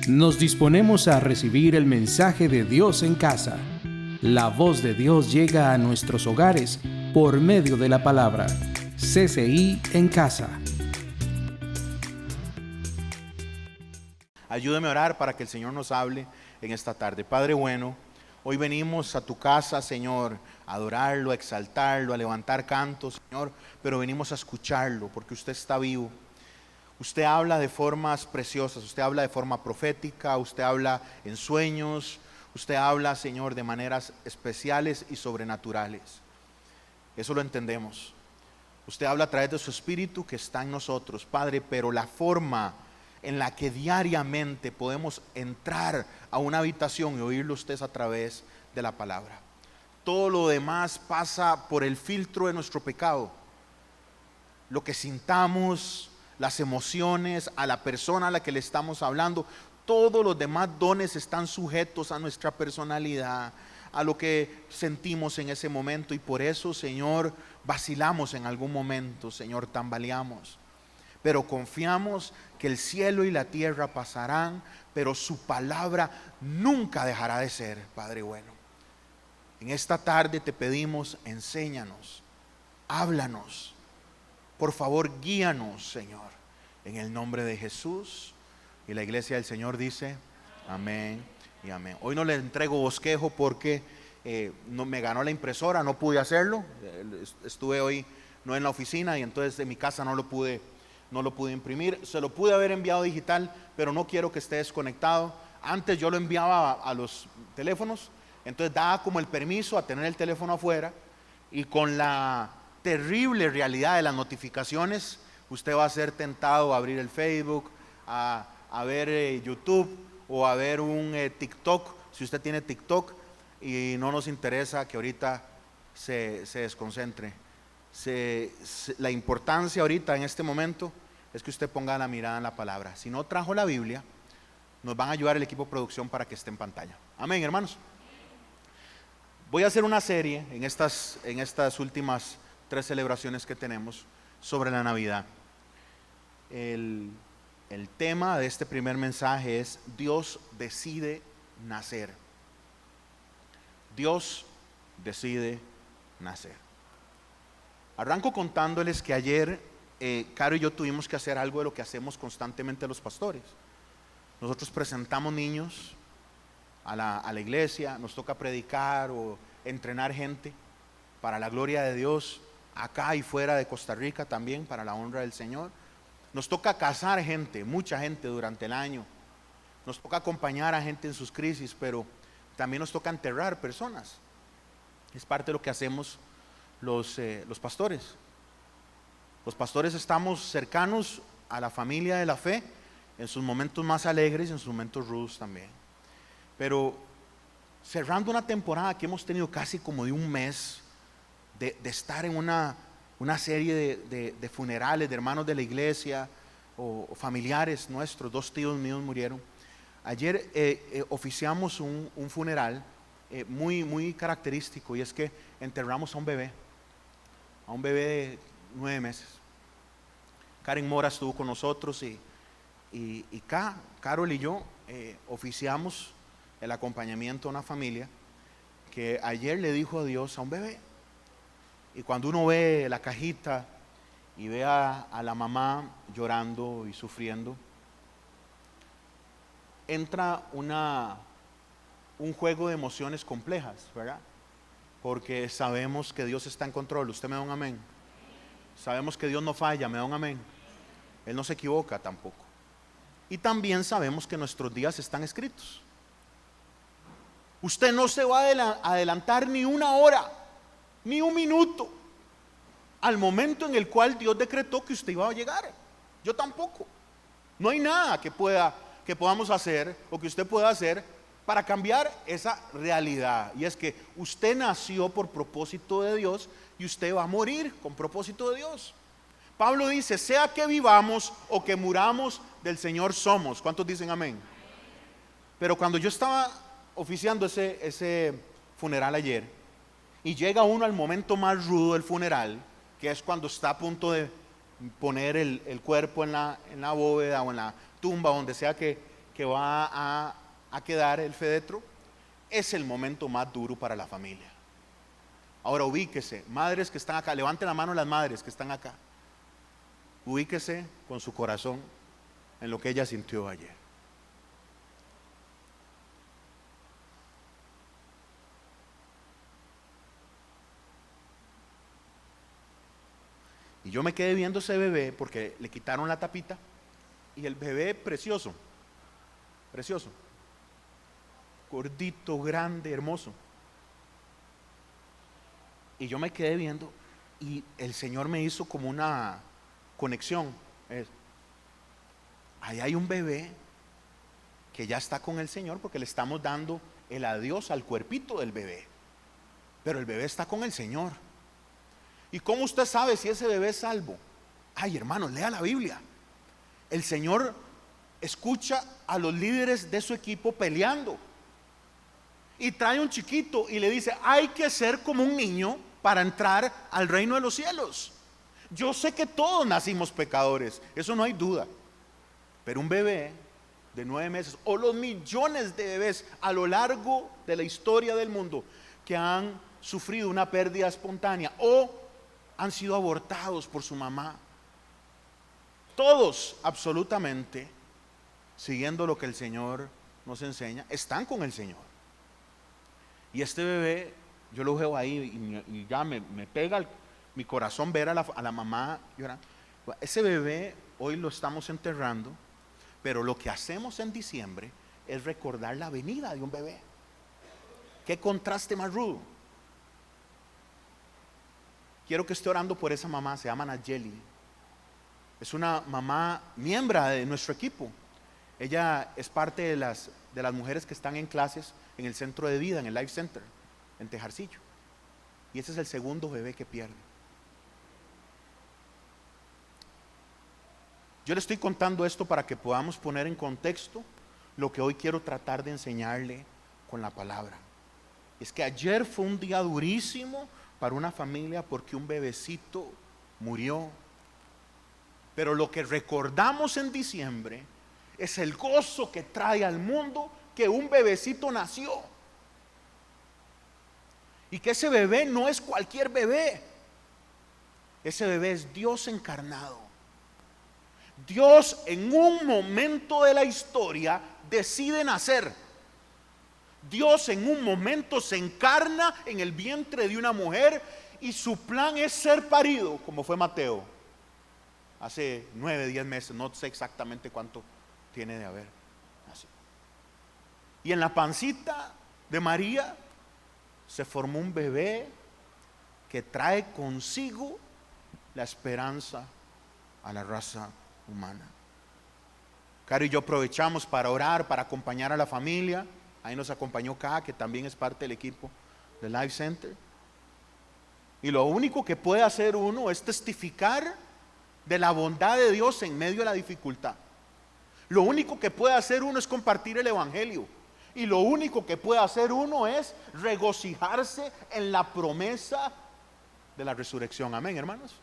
Nos disponemos a recibir el mensaje de Dios en casa. La voz de Dios llega a nuestros hogares por medio de la palabra. CCI en casa. Ayúdame a orar para que el Señor nos hable en esta tarde. Padre bueno, hoy venimos a tu casa, Señor, a adorarlo, a exaltarlo, a levantar cantos, Señor, pero venimos a escucharlo porque usted está vivo. Usted habla de formas preciosas, usted habla de forma profética, usted habla en sueños, usted habla, Señor, de maneras especiales y sobrenaturales. Eso lo entendemos. Usted habla a través de su Espíritu que está en nosotros, Padre, pero la forma en la que diariamente podemos entrar a una habitación y oírlo usted es a través de la palabra. Todo lo demás pasa por el filtro de nuestro pecado. Lo que sintamos, las emociones, a la persona a la que le estamos hablando, todos los demás dones están sujetos a nuestra personalidad, a lo que sentimos en ese momento, y por eso, Señor, vacilamos en algún momento, Señor, tambaleamos, pero confiamos que el cielo y la tierra pasarán, pero su palabra nunca dejará de ser, Padre bueno. En esta tarde te pedimos, enséñanos, háblanos, por favor guíanos, Señor, en el nombre de Jesús. Y la iglesia del Señor dice, amén y amén. Hoy no le entrego bosquejo porque no me ganó la impresora, no pude hacerlo. Estuve hoy no en la oficina y entonces en mi casa no lo pude imprimir. Se lo pude haber enviado digital, pero no quiero que esté desconectado. Antes yo lo enviaba a los teléfonos, entonces daba como el permiso a tener el teléfono afuera, y con la terrible realidad de las notificaciones, usted va a ser tentado a abrir el Facebook, a ver YouTube o a ver un TikTok, si usted tiene TikTok, y no nos interesa que ahorita se desconcentre. La importancia ahorita en este momento es que usted ponga la mirada en la palabra. Si no trajo la Biblia, nos van a ayudar el equipo de producción para que esté en pantalla. Amén, hermanos. Voy a hacer una serie en estas últimas 3 celebraciones que tenemos sobre la Navidad. El tema de este primer mensaje es Dios decide nacer. Dios decide nacer. Arranco contándoles que ayer Caro y yo tuvimos que hacer algo de lo que hacemos constantemente los pastores. Nosotros presentamos niños a la iglesia, nos toca predicar o entrenar gente para la gloria de Dios, acá y fuera de Costa Rica también, para la honra del Señor. Nos toca casar gente, mucha gente durante el año. Nos toca acompañar a gente en sus crisis, pero también nos toca enterrar personas. Es parte de lo que hacemos los pastores. Los pastores estamos cercanos a la familia de la fe en sus momentos más alegres y en sus momentos rudos también. Pero cerrando una temporada que hemos tenido casi como de un mes de estar en una serie de funerales de hermanos de la iglesia o familiares nuestros. 2 tíos míos murieron. Ayer oficiamos un funeral muy, muy característico, y es que enterramos a un bebé de 9 meses. Karen Mora estuvo con nosotros y Carol y yo oficiamos el acompañamiento a una familia que ayer le dijo adiós a un bebé. Y cuando uno ve la cajita y ve a la mamá llorando y sufriendo, entra un juego de emociones complejas, ¿verdad? Porque sabemos que Dios está en control. ¿Usted me da un amén? Sabemos que Dios no falla, ¿me da un amén? Él no se equivoca tampoco. Y también sabemos que nuestros días están escritos. Usted no se va a adelantar ni una hora, ni un minuto al momento en el cual Dios decretó que usted iba a llegar. Yo tampoco. No hay nada que podamos hacer o que usted pueda hacer para cambiar esa realidad. Y es que usted nació por propósito de Dios y usted va a morir con propósito de Dios. Pablo dice, sea que vivamos o que muramos, del Señor somos. ¿Cuántos dicen amén? Pero cuando yo estaba oficiando ese funeral ayer, y llega uno al momento más rudo del funeral, que es cuando está a punto de poner el cuerpo en la bóveda o en la tumba, donde sea que que va a quedar el féretro, es el momento más duro para la familia. Ahora ubíquese, madres que están acá, levanten la mano las madres que están acá. Ubíquese con su corazón en lo que ella sintió ayer. Y yo me quedé viendo ese bebé porque le quitaron la tapita y el bebé precioso, precioso, gordito, grande, hermoso. Y yo me quedé viendo y el Señor me hizo como una conexión. Ahí hay un bebé que ya está con el Señor porque le estamos dando el adiós al cuerpito del bebé. Pero el bebé está con el Señor. ¿Y cómo usted sabe si ese bebé es salvo? Ay, hermano, lea la Biblia. El Señor escucha a los líderes de su equipo peleando. Y trae un chiquito y le dice, hay que ser como un niño para entrar al reino de los cielos. Yo sé que todos nacimos pecadores, eso no hay duda. Pero un bebé de 9 meses, o los millones de bebés a lo largo de la historia del mundo que han sufrido una pérdida espontánea o han sido abortados por su mamá, todos absolutamente, siguiendo lo que el Señor nos enseña, están con el Señor. Y este bebé, yo lo veo ahí y ya me pega mi corazón ver a la mamá llorando. Ese bebé hoy lo estamos enterrando, pero lo que hacemos en diciembre es recordar la venida de un bebé. Qué contraste más rudo. Quiero que esté orando por esa mamá, se llama Nayeli. Es una mamá miembro de nuestro equipo. Ella es parte de las mujeres que están en clases en el centro de vida, en el Life Center, en Tejarcillo. Y ese es el segundo bebé que pierde. Yo le estoy contando esto para que podamos poner en contexto lo que hoy quiero tratar de enseñarle con la palabra. Es que ayer fue un día durísimo para una familia porque un bebecito murió. Pero lo que recordamos en diciembre es el gozo que trae al mundo que un bebecito nació. Y que ese bebé no es cualquier bebé. Ese bebé es Dios encarnado. Dios en un momento de la historia decide nacer. Dios en un momento se encarna en el vientre de una mujer y su plan es ser parido, como fue Mateo hace 9, 10 meses, no sé exactamente cuánto tiene de haber nacido. Y en la pancita de María se formó un bebé que trae consigo la esperanza a la raza humana. Caro y yo aprovechamos para orar, para acompañar a la familia. Ahí nos acompañó Ka, que también es parte del equipo del Life Center. Y lo único que puede hacer uno es testificar de la bondad de Dios en medio de la dificultad. Lo único que puede hacer uno es compartir el evangelio. Y lo único que puede hacer uno es regocijarse en la promesa de la resurrección. Amén, hermanos.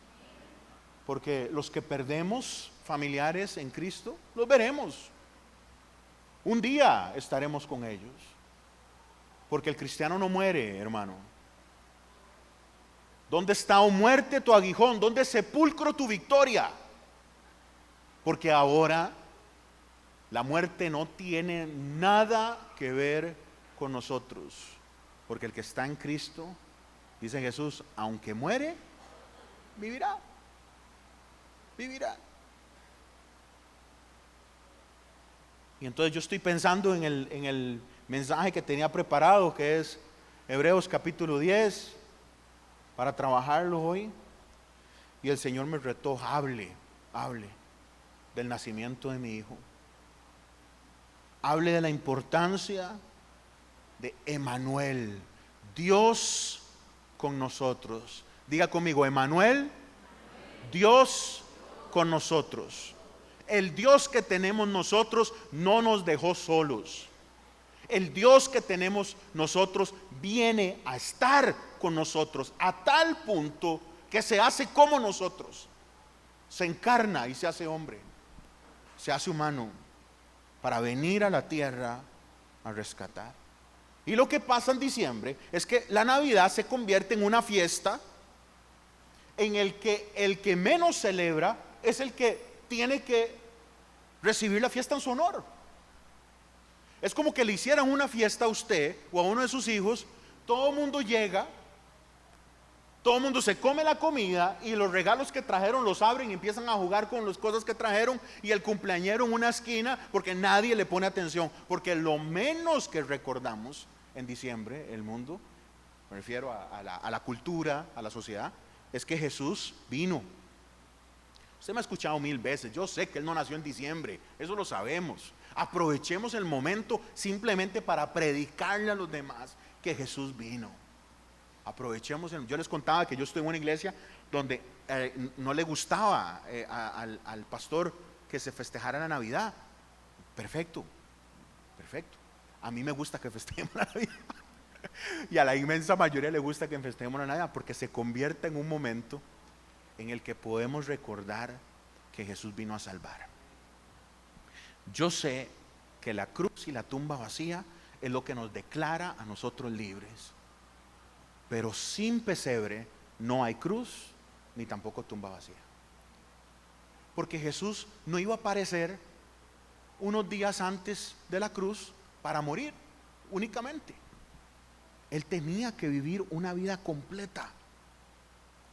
Porque los que perdemos familiares en Cristo, los veremos. Un día estaremos con ellos. Porque el cristiano no muere, hermano. ¿Dónde está, oh muerte, tu aguijón? ¿Dónde, sepulcro, tu victoria? Porque ahora la muerte no tiene nada que ver con nosotros. Porque el que está en Cristo, dice Jesús, aunque muere, vivirá. Vivirá. Y entonces yo estoy pensando en el mensaje que tenía preparado, que es Hebreos capítulo 10, para trabajarlo hoy. Y el Señor me retó, hable del nacimiento de mi hijo. Hable de la importancia de Emmanuel, Dios con nosotros. Diga conmigo, Emmanuel, Dios con nosotros. El Dios que tenemos nosotros no nos dejó solos. El Dios que tenemos nosotros viene a estar con nosotros a tal punto que se hace como nosotros. Se encarna y se hace hombre, se hace humano para venir a la tierra a rescatar. Y lo que pasa en diciembre es que la Navidad se convierte en una fiesta en el que menos celebra es el que tiene que recibir la fiesta en su honor. Es como que le hicieran una fiesta a usted o a uno de sus hijos. Todo el mundo llega, todo el mundo se come la comida y los regalos que trajeron los abren y empiezan a jugar con las cosas que trajeron, y el cumpleañero en una esquina, porque nadie le pone atención, porque lo menos que recordamos en diciembre, el mundo, me refiero a la cultura, a la sociedad, es que Jesús vino. Usted me ha escuchado 1000 veces, yo sé que Él no nació en diciembre, eso lo sabemos. Aprovechemos el momento simplemente para predicarle a los demás que Jesús vino. Aprovechemos. Yo les contaba que yo estoy en una iglesia donde no le gustaba al pastor que se festejara la Navidad. Perfecto. A mí me gusta que festejemos la Navidad. Y a la inmensa mayoría le gusta que festejemos la Navidad, porque se convierte en un momento en el que podemos recordar que Jesús vino a salvar. Yo sé que la cruz y la tumba vacía es lo que nos declara a nosotros libres, pero sin pesebre no hay cruz ni tampoco tumba vacía, porque Jesús no iba a aparecer unos días antes de la cruz para morir únicamente. Él tenía que vivir una vida completa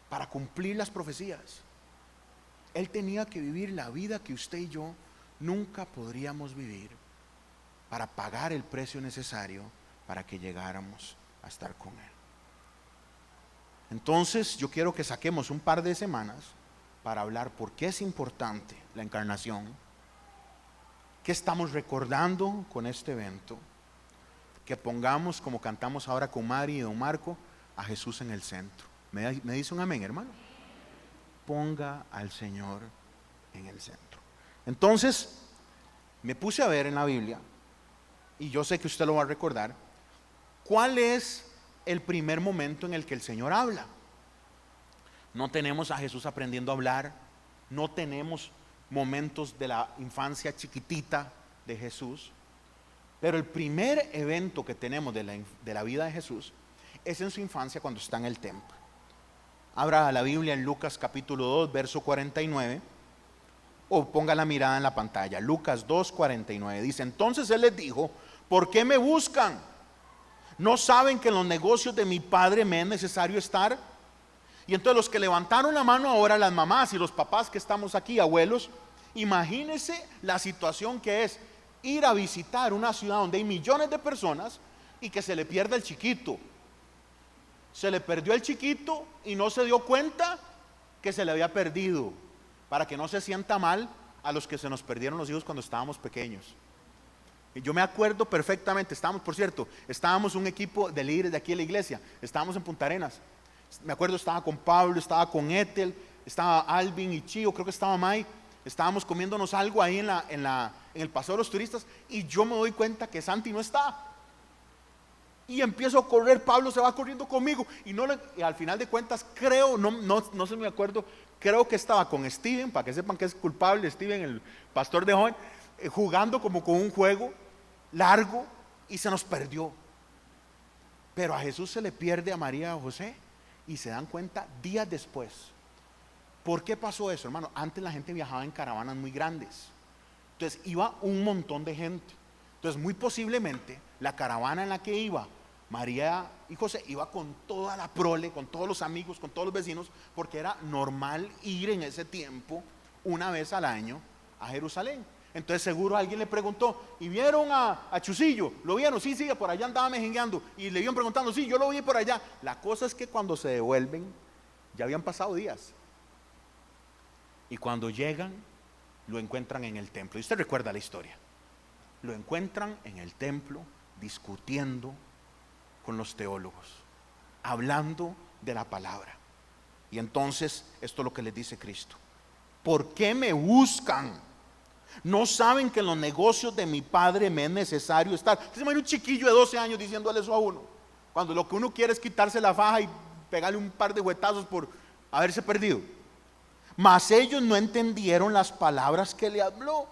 para cumplir las profecías. Él tenía que vivir la vida que usted y yo nunca podríamos vivir, para pagar el precio necesario para que llegáramos a estar con Él. Entonces yo quiero que saquemos un par de semanas para hablar por qué es importante la encarnación, qué estamos recordando con este evento, que pongamos, como cantamos ahora con Mari y don Marco, a Jesús en el centro. ¿Me dice un amén, hermano? Ponga al Señor en el centro. Entonces me puse a ver en la Biblia, y yo sé que usted lo va a recordar, ¿cuál es el primer momento en el que el Señor habla? No tenemos a Jesús aprendiendo a hablar, no tenemos momentos de la infancia chiquitita de Jesús, pero el primer evento que tenemos de la vida de Jesús es en su infancia, cuando está en el templo. Abra la Biblia en Lucas capítulo 2, verso 49, o ponga la mirada en la pantalla. Lucas 2, 49 dice: entonces Él les dijo, ¿por qué me buscan? ¿No saben que en los negocios de mi Padre me es necesario estar? Y entonces los que levantaron la mano ahora, las mamás y los papás que estamos aquí, abuelos, imagínense la situación que es ir a visitar una ciudad donde hay millones de personas y que se le pierda el chiquito. Se le perdió el chiquito y no se dio cuenta que se le había perdido, para que no se sienta mal a los que se nos perdieron los hijos cuando estábamos pequeños. Y yo me acuerdo perfectamente, estábamos un equipo de líderes de aquí en la iglesia, estábamos en Punta Arenas. Me acuerdo, estaba con Pablo, estaba con Ethel, estaba Alvin y Chío, creo que estaba May. Estábamos comiéndonos algo ahí en el paseo de los turistas, y yo me doy cuenta que Santi no está. Y empiezo a correr, Pablo se va corriendo conmigo, y al final de cuentas creo, no se me acuerdo, creo que estaba con Steven, para que sepan que es culpable Steven, el pastor de joven, jugando como con un juego largo, y se nos perdió. Pero a Jesús se le pierde a María y a José, y se dan cuenta días después. ¿Por qué pasó eso, hermano? Antes la gente viajaba en caravanas muy grandes, entonces iba un montón de gente. Entonces muy posiblemente la caravana en la que iba María y José iba con toda la prole, con todos los amigos, con todos los vecinos, porque era normal ir en ese tiempo una vez al año a Jerusalén. Entonces seguro alguien le preguntó: ¿y vieron a Chusillo? ¿Lo vieron? Sí, por allá andaba mejengueando. Y le iban preguntando: sí, yo lo vi por allá. La cosa es que cuando se devuelven ya habían pasado días, y cuando llegan lo encuentran en el templo. Y usted recuerda la historia. Lo encuentran en el templo discutiendo con los teólogos, hablando de la palabra. Y entonces esto es lo que les dice Cristo: ¿por qué me buscan? ¿No saben que en los negocios de mi Padre me es necesario estar? Usted se imagina un chiquillo de 12 años diciéndole eso a uno, cuando lo que uno quiere es quitarse la faja y pegarle un par de huetazos por haberse perdido. Mas ellos no entendieron las palabras que le habló.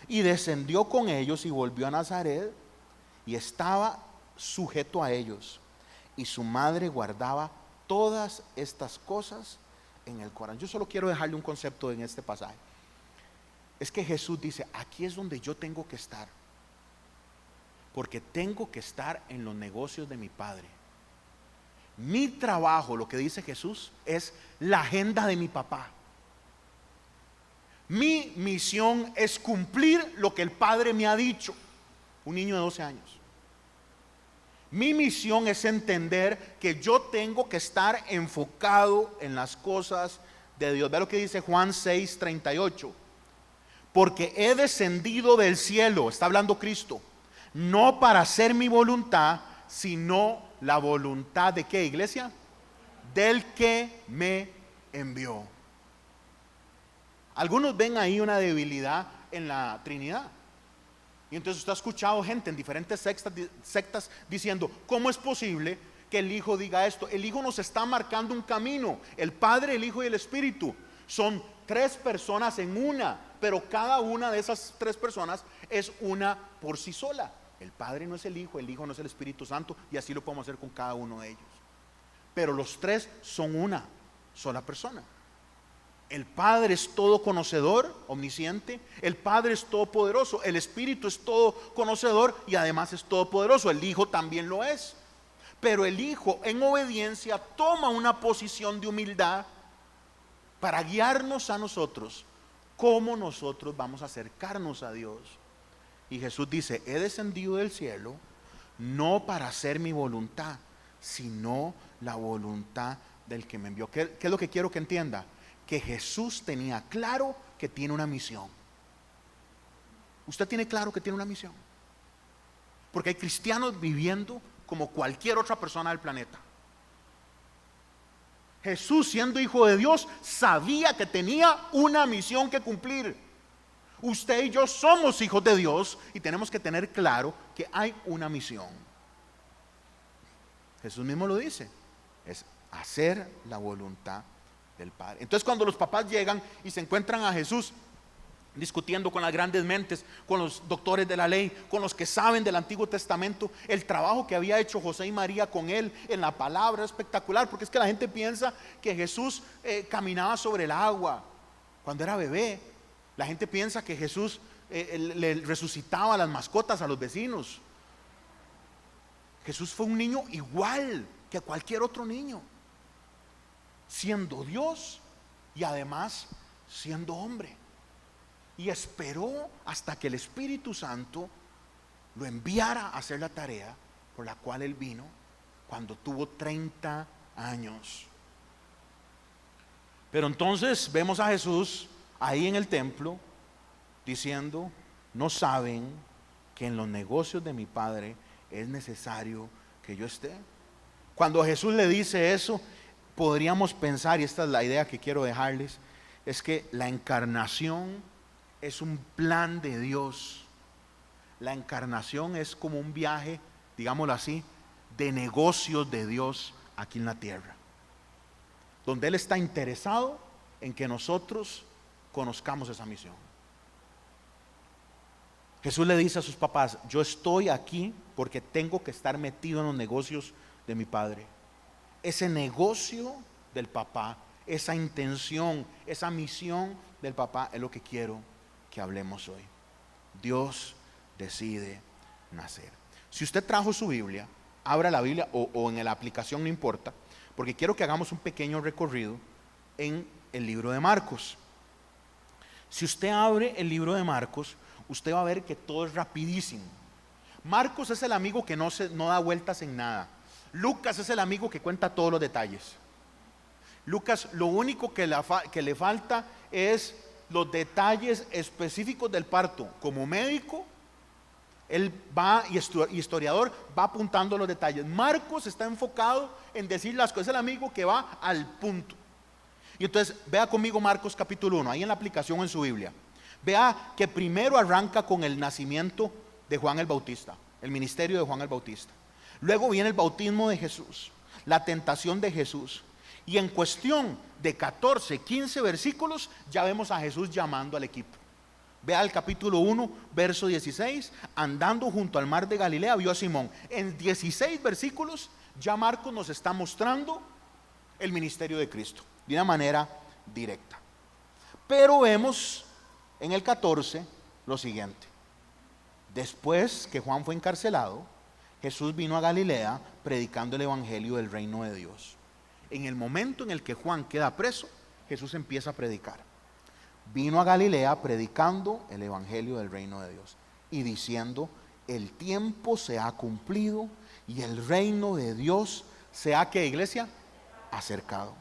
Y descendió con ellos y volvió a Nazaret y estaba sujeto a ellos. Y su madre guardaba todas estas cosas en el corazón. Yo solo quiero dejarle un concepto en este pasaje. Es que Jesús dice, aquí es donde yo tengo que estar. Porque tengo que estar en los negocios de mi Padre. Mi trabajo, lo que dice Jesús, es la agenda de mi papá. Mi misión es cumplir lo que el Padre me ha dicho. Un niño de 12 años. Mi misión es entender que yo tengo que estar enfocado en las cosas de Dios. Ve lo que dice Juan 6:38. Porque he descendido del cielo, está hablando Cristo, no para hacer mi voluntad, sino la voluntad de ¿qué, iglesia? Del que me envió. Algunos ven ahí una debilidad en la Trinidad. Y entonces usted ha escuchado gente en diferentes sectas diciendo, ¿cómo es posible que el Hijo diga esto? El Hijo nos está marcando un camino. El Padre, el Hijo y el Espíritu son tres personas en una, pero cada una de esas tres personas es una por sí sola. El Padre no es el Hijo no es el Espíritu Santo, y así lo podemos hacer con cada uno de ellos. Pero los tres son una sola persona. El Padre es todo conocedor, omnisciente. El Padre es todopoderoso. El Espíritu es todo conocedor y además es todopoderoso. El Hijo también lo es. Pero el Hijo, en obediencia, toma una posición de humildad para guiarnos a nosotros cómo nosotros vamos a acercarnos a Dios. Y Jesús dice, he descendido del cielo no para hacer mi voluntad, sino la voluntad del que me envió. ¿Qué es lo que quiero que entienda? Que Jesús tenía claro que tiene una misión. Usted tiene claro que tiene una misión. Porque hay cristianos viviendo como cualquier otra persona del planeta. Jesús, siendo hijo de Dios, sabía que tenía una misión que cumplir. Usted y yo somos hijos de Dios y tenemos que tener claro que hay una misión. Jesús mismo lo dice, es hacer la voluntad del Padre. Entonces cuando los papás llegan y se encuentran a Jesús discutiendo con las grandes mentes, con los doctores de la ley, con los que saben del Antiguo Testamento, el trabajo que había hecho José y María con él en la palabra es espectacular, porque es que la gente piensa que Jesús caminaba sobre el agua cuando era bebé. La gente piensa que Jesús le resucitaba a las mascotas, a los vecinos. Jesús fue un niño igual que cualquier otro niño, siendo Dios y además siendo hombre. Y esperó hasta que el Espíritu Santo lo enviara a hacer la tarea por la cual él vino cuando tuvo 30 años. Pero entonces vemos a Jesús ahí en el templo diciendo, no saben que en los negocios de mi Padre es necesario que yo esté. Cuando Jesús le dice eso, podríamos pensar, y esta es la idea que quiero dejarles, es que la encarnación es un plan de Dios. La encarnación es como un viaje, digámoslo así, de negocios de Dios aquí en la tierra, donde Él está interesado en que nosotros conozcamos esa misión. Jesús le dice a sus papás, yo estoy aquí porque tengo que estar metido en los negocios de mi Padre. Ese negocio del papá, esa intención, esa misión del papá es lo que quiero que hablemos hoy. Dios decide nacer. Si usted trajo su Biblia, abra la Biblia o en la aplicación, no importa, porque quiero que hagamos un pequeño recorrido en el libro de Marcos. Si usted abre el libro de Marcos, usted va a ver que todo es rapidísimo. Marcos es el amigo que no da vueltas en nada. Lucas es el amigo que cuenta todos los detalles. Lucas lo único que le falta es los detalles específicos del parto. Como médico, él va, y historiador, va apuntando los detalles. Marcos está enfocado en decir las cosas, es el amigo que va al punto. Y entonces vea conmigo Marcos capítulo 1, ahí en la aplicación en su Biblia. Vea que primero arranca con el nacimiento de Juan el Bautista, el ministerio de Juan el Bautista. Luego viene el bautismo de Jesús, la tentación de Jesús. Y en cuestión de 14, 15 versículos ya vemos a Jesús llamando al equipo. Vea el capítulo 1, verso 16. Andando junto al mar de Galilea, vio a Simón. En 16 versículos ya Marcos nos está mostrando el ministerio de Cristo de una manera directa. Pero vemos en el 14 lo siguiente: después que Juan fue encarcelado, Jesús vino a Galilea predicando el evangelio del reino de Dios. En el momento en el que Juan queda preso, Jesús empieza a predicar. Vino a Galilea predicando el evangelio del reino de Dios y diciendo: el tiempo se ha cumplido y el reino de Dios se ha, ¿qué, iglesia?, acercado.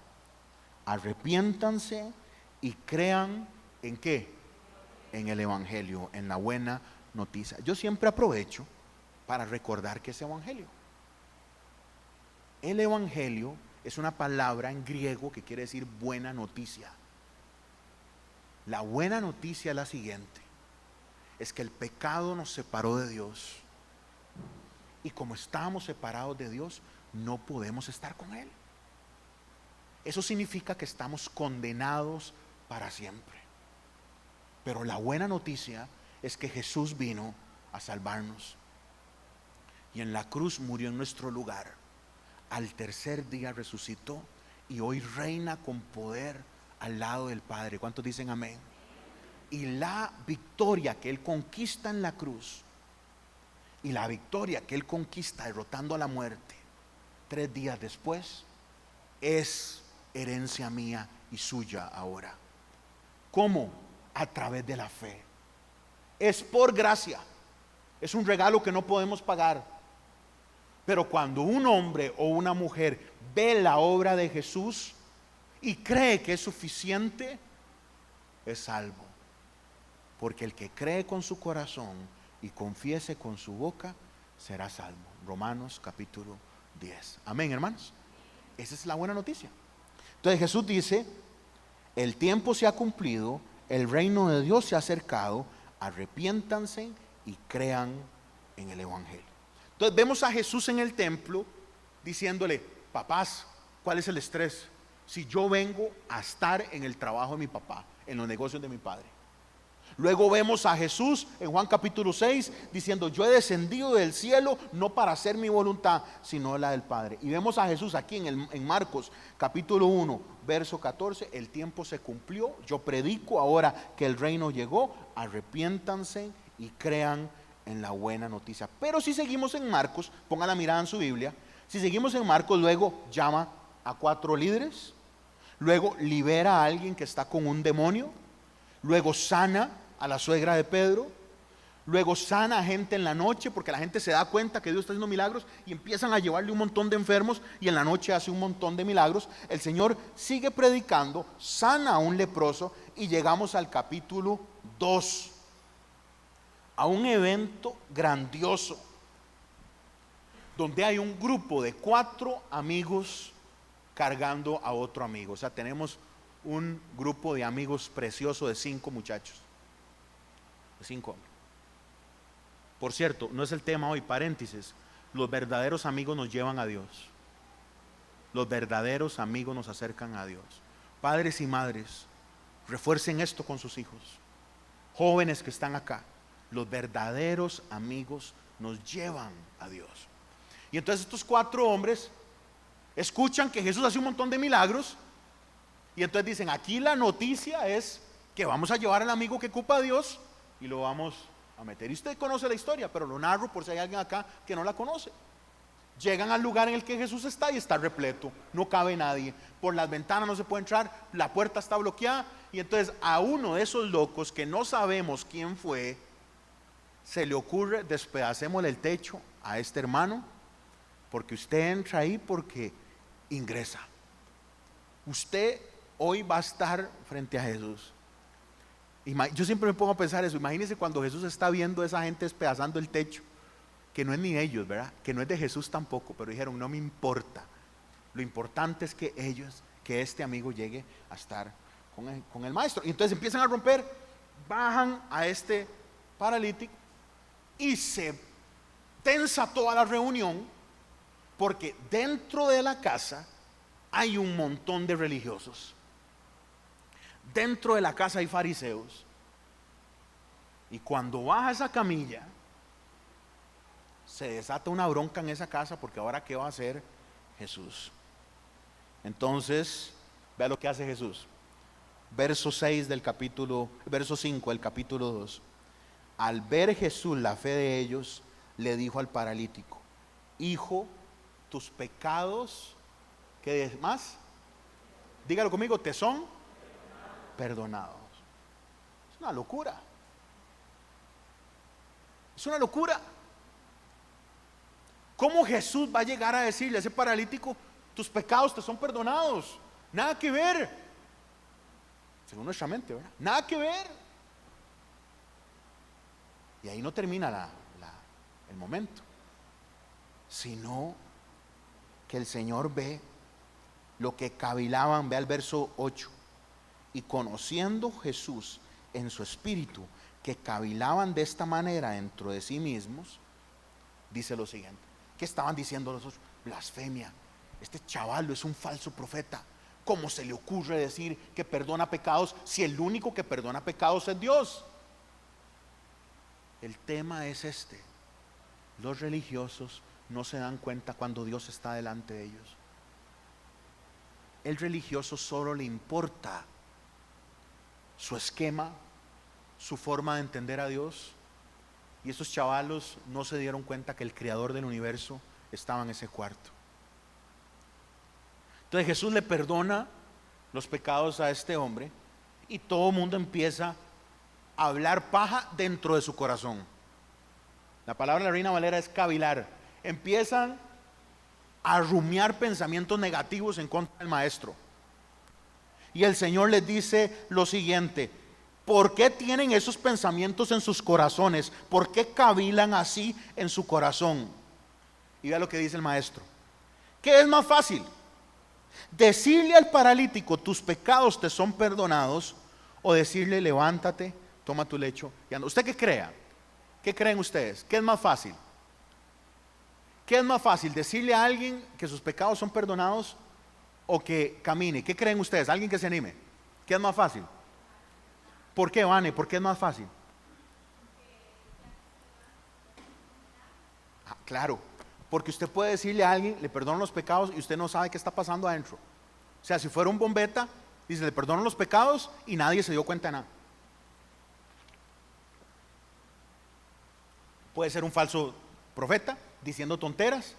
Arrepiéntanse y crean en ¿qué? En el evangelio, en la buena noticia. Yo siempre aprovecho para recordar que es evangelio. El evangelio es una palabra en griego que quiere decir buena noticia. La buena noticia es la siguiente: es que el pecado nos separó de Dios, y como estamos separados de Dios, no podemos estar con Él. Eso significa que estamos condenados para siempre. Pero la buena noticia es que Jesús vino a salvarnos, y en la cruz murió en nuestro lugar. Al tercer día resucitó y hoy reina con poder al lado del Padre. ¿Cuántos dicen amén? Y la victoria que Él conquista en la cruz, y la victoria que Él conquista derrotando a la muerte 3 días después, es herencia mía y suya ahora. ¿Cómo? A través de la fe. Es por gracia. Es un regalo que no podemos pagar. Pero cuando un hombre o una mujer ve la obra de Jesús y cree que es suficiente, es salvo. Porque el que cree con su corazón y confiese con su boca será salvo. Romanos capítulo 10. Amén, hermanos. Esa es la buena noticia. Entonces Jesús dice: el tiempo se ha cumplido, el reino de Dios se ha acercado, arrepiéntanse y crean en el evangelio. Entonces vemos a Jesús en el templo diciéndole: papás, ¿cuál es el estrés? Si yo vengo a estar en el trabajo de mi papá, en los negocios de mi padre. Luego vemos a Jesús en Juan capítulo 6 diciendo: yo he descendido del cielo no para hacer mi voluntad, sino la del Padre. Y vemos a Jesús aquí en Marcos capítulo 1, verso 14: el tiempo se cumplió, yo predico ahora que el reino llegó, arrepiéntanse y crean en la buena noticia. Pero si seguimos en Marcos, ponga la mirada en su Biblia. Si seguimos en Marcos, luego llama a 4 líderes, luego libera a alguien que está con un demonio, luego sana a la suegra de Pedro, luego sana a gente en la noche, porque la gente se da cuenta que Dios está haciendo milagros y empiezan a llevarle un montón de enfermos, y en la noche hace un montón de milagros. El Señor sigue predicando, sana a un leproso, y llegamos al capítulo 2, a un evento grandioso donde hay un grupo de 4 amigos cargando a otro amigo. O sea, tenemos un grupo de amigos precioso de 5 muchachos, de 5 hombres. Por cierto, no es el tema hoy, paréntesis: los verdaderos amigos nos llevan a Dios. Los verdaderos amigos nos acercan a Dios. Padres y madres, refuercen esto con sus hijos. Jóvenes que están acá, los verdaderos amigos nos llevan a Dios. Y entonces estos 4 hombres escuchan que Jesús hace un montón de milagros, y entonces dicen: aquí la noticia es que vamos a llevar al amigo que ocupa a Dios y lo vamos a meter. Y usted conoce la historia, pero lo narro por si hay alguien acá que no la conoce. Llegan al lugar en el que Jesús está y está repleto, no cabe nadie, por las ventanas no se puede entrar, la puerta está bloqueada. Y entonces a uno de esos locos, que no sabemos quién fue, se le ocurre: despedacémosle el techo a este hermano, porque usted entra ahí porque ingresa. Usted hoy va a estar frente a Jesús. Yo siempre me pongo a pensar eso. Imagínense cuando Jesús está viendo a esa gente despedazando el techo, que no es ni ellos, ¿verdad? Que no es de Jesús tampoco, pero dijeron: no me importa. Lo importante es que este amigo llegue a estar con el maestro. Y entonces empiezan a romper, bajan a este paralítico y se tensa toda la reunión, porque dentro de la casa hay un montón de religiosos. Dentro de la casa hay fariseos. Y cuando baja esa camilla, se desata una bronca en esa casa, porque ahora ¿qué va a hacer Jesús? Entonces, vea lo que hace Jesús. Verso 5 del capítulo 2. Al ver Jesús la fe de ellos, le dijo al paralítico: hijo, tus pecados, ¿qué más? Dígalo conmigo, te son perdonados. Es una locura. Es una locura. ¿Cómo Jesús va a llegar a decirle a ese paralítico: tus pecados te son perdonados? Nada que ver. Según nuestra mente, ¿verdad? Nada que ver. Y ahí no termina el momento, sino que el Señor ve lo que cavilaban. Ve al verso 8. Y conociendo Jesús en su espíritu que cavilaban de esta manera dentro de sí mismos, dice lo siguiente. ¿Qué estaban diciendo los otros? Blasfemia. Este chaval es un falso profeta. ¿Cómo se le ocurre decir que perdona pecados si el único que perdona pecados es Dios? El tema es este: los religiosos no se dan cuenta cuando Dios está delante de ellos. El religioso solo le importa su esquema, su forma de entender a Dios. Y esos chavalos no se dieron cuenta que el creador del universo estaba en ese cuarto. Entonces Jesús le perdona los pecados a este hombre, y todo el mundo empieza a hablar paja dentro de su corazón. La palabra de la Reina Valera es cavilar. Empiezan a rumiar pensamientos negativos en contra del maestro. Y el Señor les dice lo siguiente: ¿por qué tienen esos pensamientos en sus corazones? ¿Por qué cavilan así en su corazón? Y vea lo que dice el maestro. ¿Qué es más fácil? ¿Decirle al paralítico: tus pecados te son perdonados? ¿O decirle: levántate, toma tu lecho y anda? ¿Usted qué crea? ¿Qué creen ustedes? ¿Qué es más fácil? ¿Qué es más fácil? ¿Decirle a alguien que sus pecados son perdonados o que camine? ¿Qué creen ustedes? Alguien que se anime. ¿Qué es más fácil? ¿Por qué, Vane? ¿Por qué es más fácil? Claro, porque usted puede decirle a alguien: le perdono los pecados, y usted no sabe qué está pasando adentro. O sea, si fuera un bombeta, dice: le perdono los pecados, y nadie se dio cuenta de nada. Puede ser un falso profeta diciendo tonteras,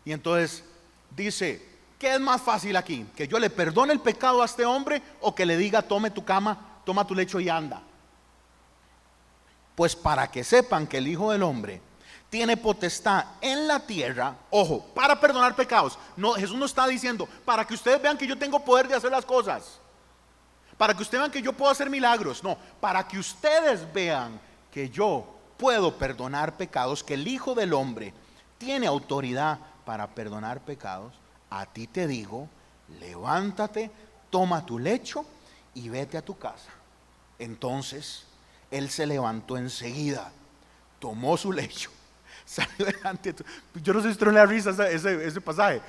y entonces dice: ¿qué es más fácil aquí? ¿Que yo le perdone el pecado a este hombre, o que le diga: tome tu cama, toma tu lecho y anda? Pues para que sepan que el Hijo del Hombre tiene potestad en la tierra, ojo, para perdonar pecados. No, Jesús no está diciendo para que ustedes vean que yo tengo poder de hacer las cosas, para que ustedes vean que yo puedo hacer milagros. No, para que ustedes vean que yo puedo perdonar pecados, que el Hijo del Hombre tiene autoridad para perdonar pecados. A ti te digo: levántate, toma tu lecho y vete a tu casa. Entonces él se levantó enseguida, tomó su lecho, salió delante. Yo no sé si usted no le da risa ese pasaje,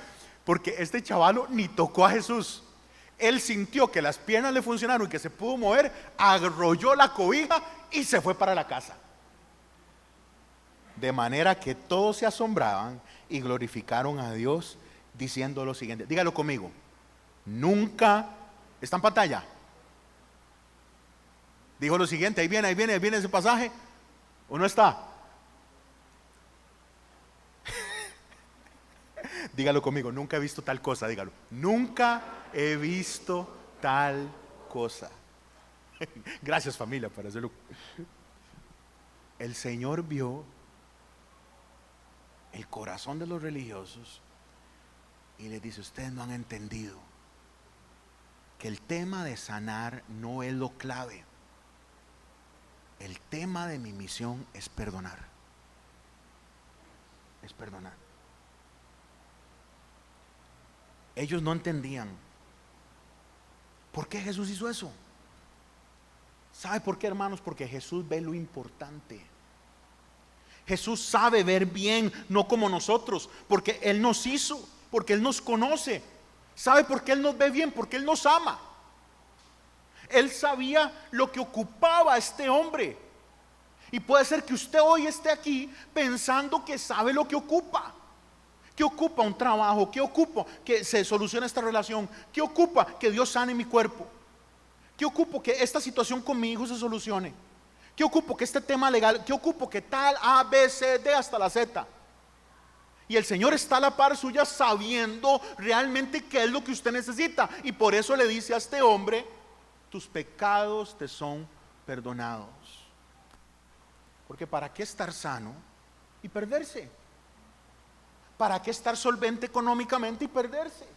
porque este chavalo ni tocó a Jesús. Él sintió que las piernas le funcionaron y que se pudo mover, arrolló la cobija y se fue para la casa. De manera que todos se asombraban y glorificaron a Dios, diciendo lo siguiente. Dígalo conmigo: nunca. ¿Está en pantalla? Dijo lo siguiente. Ahí viene ese pasaje. ¿O no está? Dígalo conmigo: nunca he visto tal cosa. Dígalo: nunca he visto tal cosa. Gracias, familia, por hacerlo. El Señor vio el corazón de los religiosos y les dice: ustedes no han entendido que el tema de sanar no es lo clave. El tema de mi misión es perdonar. Es perdonar. Ellos no entendían por qué Jesús hizo eso. ¿Sabe por qué, hermanos? Porque Jesús ve lo importante. Jesús sabe ver bien, no como nosotros, porque Él nos hizo, porque Él nos conoce. ¿Sabe por qué Él nos ve bien? Porque Él nos ama. Él sabía lo que ocupaba a este hombre. Y puede ser que usted hoy esté aquí pensando que sabe lo que ocupa. ¿Qué ocupa un trabajo? ¿Qué ocupa que se solucione esta relación? ¿Qué ocupa que Dios sane mi cuerpo? ¿Qué ocupo que esta situación con mi hijo se solucione? ¿Qué ocupo que este tema legal? ¿Qué ocupo que tal A, B, C, D hasta la Z? Y el Señor está a la par suya sabiendo realmente qué es lo que usted necesita. Y por eso le dice a este hombre: tus pecados te son perdonados. Porque ¿para qué estar sano y perderse? ¿Para qué estar solvente económicamente y perderse?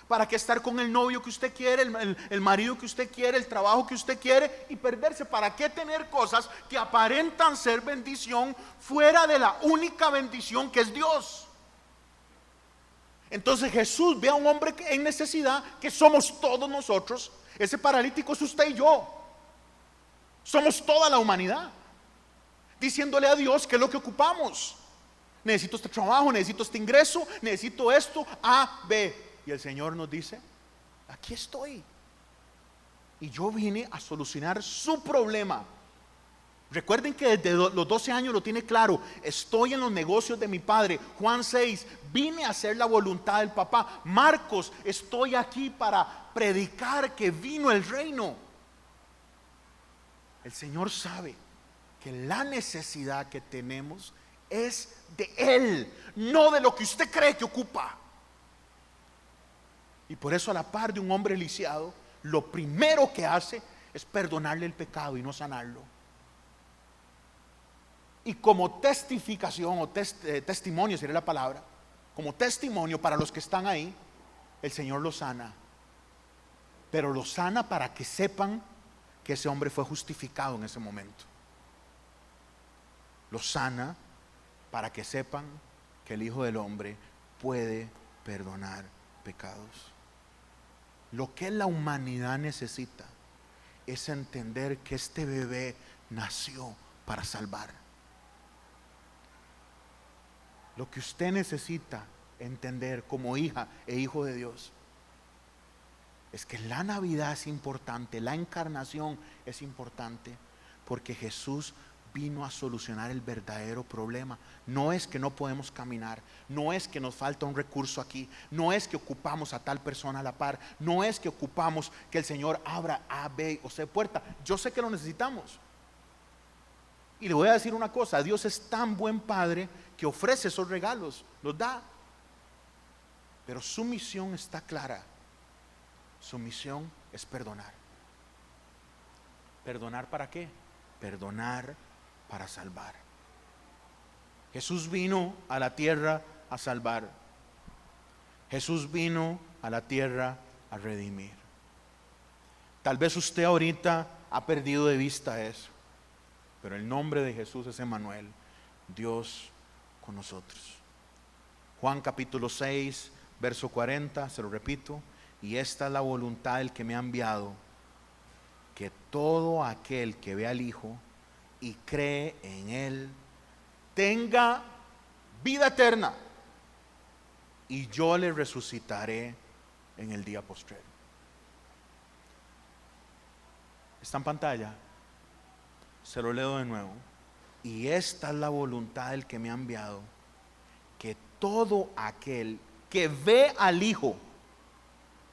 ¿Para qué estar con el novio que usted quiere, el marido que usted quiere, el trabajo que usted quiere y perderse? ¿Para qué tener cosas que aparentan ser bendición fuera de la única bendición que es Dios? Entonces Jesús ve a un hombre en necesidad, que somos todos nosotros. Ese paralítico es usted y yo. Somos toda la humanidad, diciéndole a Dios qué es lo que ocupamos. Necesito este trabajo, necesito este ingreso, necesito esto, A, B. Y el Señor nos dice: aquí estoy. Y yo vine a solucionar su problema. Recuerden que desde los 12 años lo tiene claro: estoy en los negocios de mi Padre. Juan 6, vine a hacer la voluntad del Papá. Marcos, estoy aquí para predicar que vino el reino. El Señor sabe que la necesidad que tenemos es de Él, no de lo que usted cree que ocupa. Y por eso, a la par de un hombre lisiado, lo primero que hace es perdonarle el pecado y no sanarlo. Y como testificación o testimonio sería la palabra, como testimonio para los que están ahí, el Señor lo sana. Pero lo sana para que sepan que ese hombre fue justificado en ese momento. Lo sana para que sepan que el Hijo del Hombre puede perdonar pecados. Lo que la humanidad necesita es entender que este bebé nació para salvar. Lo que usted necesita entender como hija e hijo de Dios es que la Navidad es importante, la encarnación es importante, porque Jesús vino a solucionar el verdadero problema. No es que no podemos caminar, no es que nos falta un recurso aquí, no es que ocupamos a tal persona a la par, no es que ocupamos que el Señor abra A, B o C puerta. Yo sé que lo necesitamos. Y le voy a decir una cosa: Dios es tan buen Padre que ofrece esos regalos, los da. Pero su misión está clara. Su misión es perdonar. ¿Perdonar para qué? Perdonar para salvar. Jesús vino a la tierra a salvar. Jesús vino a la tierra a redimir. Tal vez usted ahorita ha perdido de vista eso, pero el nombre de Jesús es Emmanuel, Dios con nosotros. Juan capítulo 6, verso 40, se lo repito: y esta es la voluntad del que me ha enviado, que todo aquel que ve al Hijo y cree en Él tenga vida eterna, y yo le resucitaré en el día postrero. Está en pantalla, se lo leo de nuevo: y esta es la voluntad del que me ha enviado, que todo aquel que ve al Hijo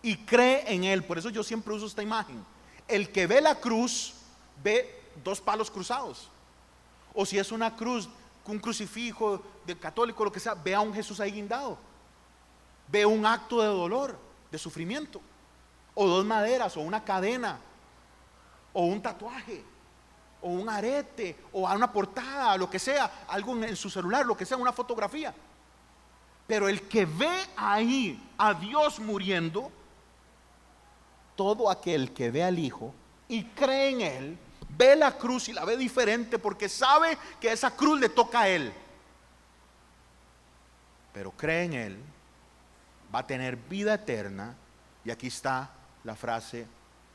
y cree en Él. Por eso yo siempre uso esta imagen: el que ve la cruz ve dos palos cruzados, o si es una cruz, un crucifijo de católico, lo que sea, ve a un Jesús ahí guindado, ve un acto de dolor, de sufrimiento, o dos maderas, o una cadena, o un tatuaje, o un arete, o una portada, lo que sea, algo en su celular, lo que sea, una fotografía. Pero el que ve ahí a Dios muriendo, todo aquel que ve al Hijo y cree en Él, ve la cruz y la ve diferente, porque sabe que esa cruz le toca a Él. Pero cree en Él, va a tener vida eterna. Y aquí está la frase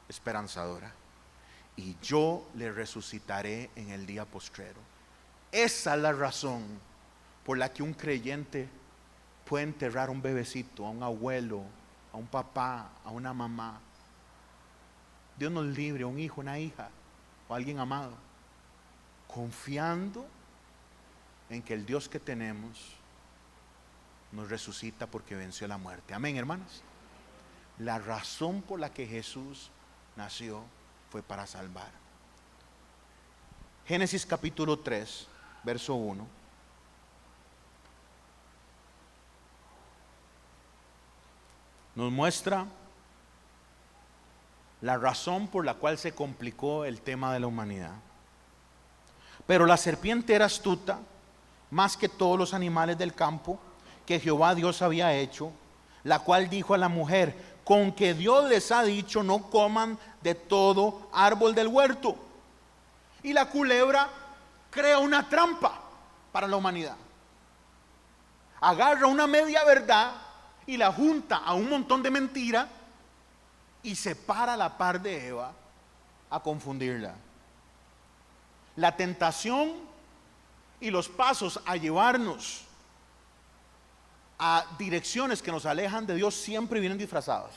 esperanzadora: y yo le resucitaré en el día postrero. Esa es la razón por la que un creyente puede enterrar a un bebecito, a un abuelo, a un papá, a una mamá. Dios nos libre, a un hijo, una hija, o a alguien amado. confiando en que el Dios que tenemos nos resucita porque venció la muerte. Amén, hermanos. La razón por la que Jesús nació fue para salvar. Génesis capítulo 3, verso 1. Nos muestra la razón por la cual se complicó el tema de la humanidad. Pero la serpiente era astuta más que todos los animales del campo que Jehová Dios había hecho, la cual dijo a la mujer: con que Dios les ha dicho, no coman de todo árbol del huerto. Y la culebra crea una trampa para la humanidad. Agarra una media verdad y la junta a un montón de mentiras y se para a la par de Eva a confundirla. La tentación y los pasos a llevarnos a direcciones que nos alejan de Dios siempre vienen disfrazadas.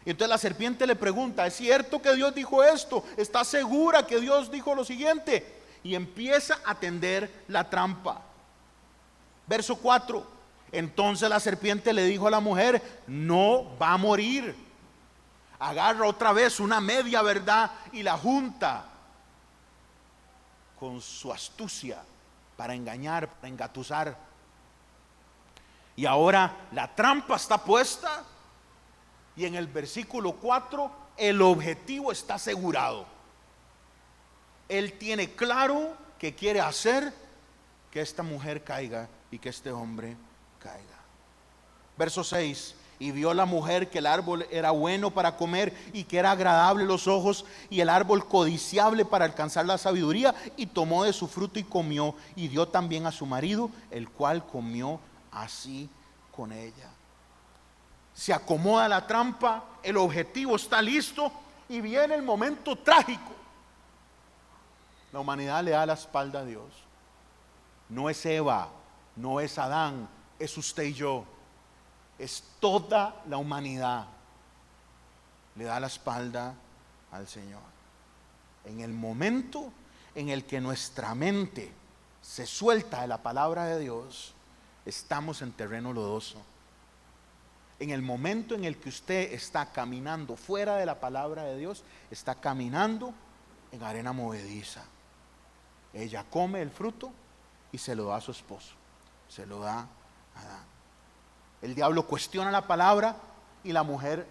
Y entonces la serpiente le pregunta: ¿es cierto que Dios dijo esto? ¿Estás segura que Dios dijo lo siguiente? Y empieza a tender la trampa. Verso 4. Entonces la serpiente le dijo a la mujer: no va a morir. Agarra otra vez una media verdad y la junta con su astucia para engañar, para engatusar. Y ahora la trampa está puesta y en el versículo 4 el objetivo está asegurado. Él tiene claro que quiere hacer que esta mujer caiga y que este hombre caiga. Verso 6. Y vio la mujer que el árbol era bueno para comer y que era agradable a los ojos y el árbol codiciable para alcanzar la sabiduría, y tomó de su fruto y comió, y dio también a su marido, el cual comió así con ella. Se acomoda la trampa, el objetivo está listo y viene el momento trágico. La humanidad le da la espalda a Dios. No es Eva, no es Adán, es usted y yo. Es toda la humanidad le da la espalda al Señor. En el momento en el que nuestra mente se suelta de la palabra de Dios, estamos en terreno lodoso. En el momento en el que usted está caminando fuera de la palabra de Dios, está caminando en arena movediza. Ella come el fruto y se lo da a su esposo, se lo da a Adán. El diablo cuestiona la palabra y la mujer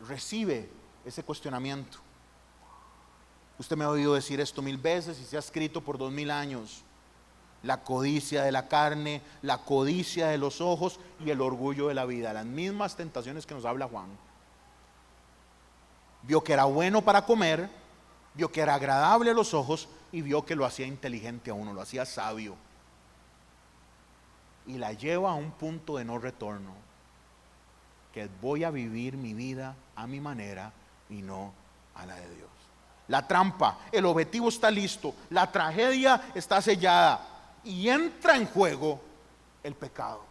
recibe ese cuestionamiento. Usted me ha oído decir esto 1000 veces y se ha escrito por 2000 años. La codicia de la carne, la codicia de los ojos y el orgullo de la vida. Las mismas tentaciones que nos habla Juan. Vio que era bueno para comer, vio que era agradable a los ojos y vio que lo hacía inteligente a uno, lo hacía sabio. Y la lleva a un punto de no retorno, que voy a vivir mi vida a mi manera y no a la de Dios. La trampa, el objetivo está listo, la tragedia está sellada y entra en juego el pecado.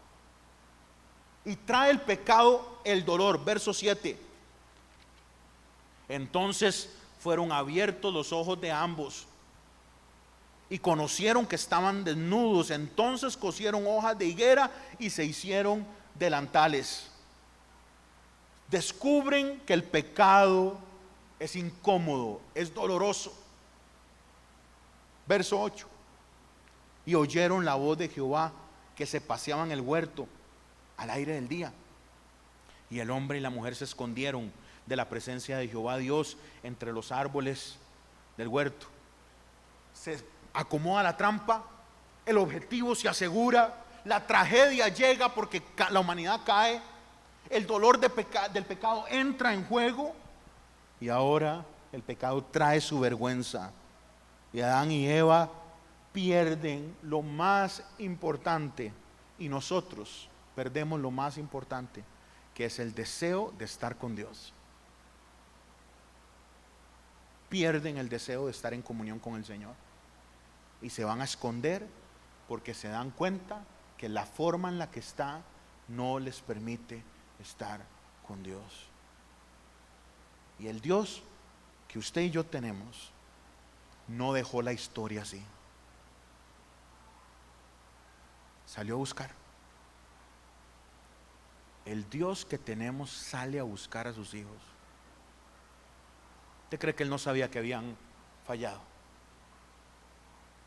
Y trae el pecado el dolor. Verso 7. Entonces fueron abiertos los ojos de ambos y conocieron que estaban desnudos. Entonces cosieron hojas de higuera y se hicieron delantales. Descubren que el pecado es incómodo, es doloroso. Verso 8. Y oyeron la voz de Jehová que se paseaba en el huerto al aire del día. Y el hombre y la mujer se escondieron de la presencia de Jehová Dios entre los árboles del huerto. Se acomoda la trampa, el objetivo se asegura, la tragedia llega porque la humanidad cae, el dolor del pecado entra en juego y ahora el pecado trae su vergüenza y Adán y Eva pierden lo más importante y nosotros perdemos lo más importante, que es el deseo de estar con Dios. Pierden el deseo de estar en comunión con el Señor y se van a esconder porque se dan cuenta que la forma en la que está no les permite estar con Dios. Y el Dios que usted y yo tenemos no dejó la historia así. Salió a buscar. El Dios que tenemos sale a buscar a sus hijos. ¿Usted cree que Él no sabía que habían fallado?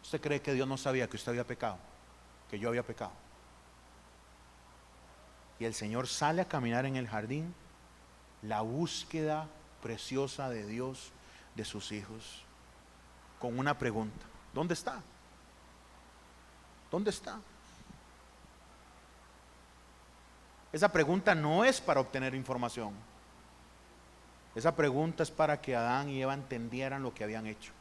¿Usted cree que Dios no sabía que usted había pecado? Que yo había pecado. Y el Señor sale a caminar en el jardín, la búsqueda preciosa de Dios de sus hijos, con una pregunta: ¿dónde está? ¿Dónde está? Esa pregunta no es para obtener información. Esa pregunta es para que Adán y Eva entendieran lo que habían hecho.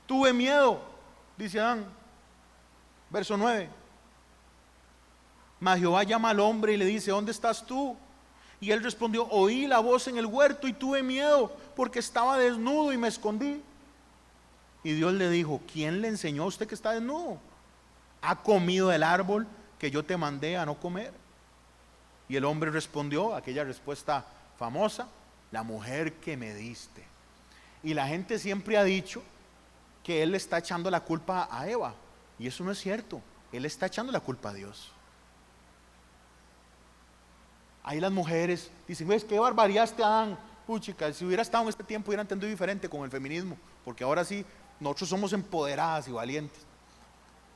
Tuve miedo, dice Adán, verso 9. Mas Jehová llama al hombre y le dice: ¿dónde estás tú? Y él respondió: oí la voz en el huerto y tuve miedo, porque estaba desnudo y me escondí. Y Dios le dijo: ¿quién le enseñó a usted que está desnudo? ¿Ha comido del árbol que yo te mandé a no comer? Y el hombre respondió aquella respuesta famosa: la mujer que me diste. Y la gente siempre ha dicho que él le está echando la culpa a Eva, y eso no es cierto. Él le está echando la culpa a Dios. Ahí las mujeres dicen: ¿ves qué barbaridad este Adán? Chica, si hubiera estado en este tiempo hubiera entendido diferente con el feminismo, porque ahora sí, nosotros somos empoderadas y valientes.